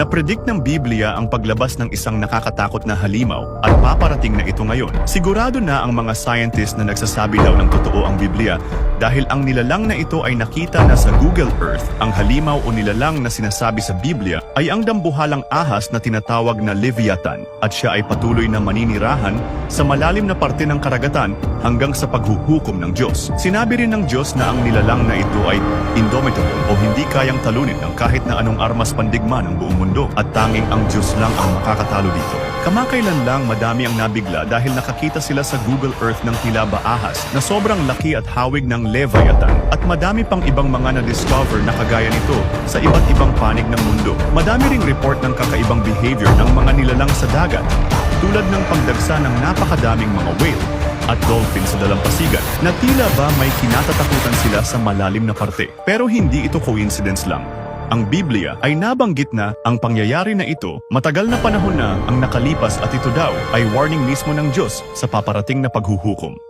Napredict ng Biblia ang paglabas ng isang nakakatakot na halimaw at paparating na ito ngayon. Sigurado na ang mga scientist na nagsasabi daw ng totoo ang Biblia dahil ang nilalang na ito ay nakita na sa Google Earth. Ang halimaw o nilalang na sinasabi sa Biblia ay ang dambuhalang ahas na tinatawag na Leviathan at siya ay patuloy na maninirahan sa malalim na parte ng karagatan hanggang sa paghuhukom ng Diyos. Sinabi rin ng Diyos na ang nilalang na ito ay indomitable o hindi kayang talunin ng kahit na anong armas pandigma ng buong mundo at tanging ang Diyos lang ang makakatalo dito. Kamakailan lang madami ang nabigla dahil nakakita sila sa Google Earth ng tila ba ahas na sobrang laki at hawig ng Leviathan at madami pang ibang mga na-discover na kagaya nito sa iba't ibang panig ng mundo. Madami ring report ng kakaibang behavior ng mga nilalang sa dagat tulad ng pagdagsa ng napakadaming mga whale at dolphin sa dalampasigan na tila ba may kinatatakutan sila sa malalim na parte. Pero hindi ito coincidence lang. Ang Biblia ay nabanggit na ang pangyayari na ito matagal na panahon na ang nakalipas at ito daw ay warning mismo ng Diyos sa paparating na paghuhukom.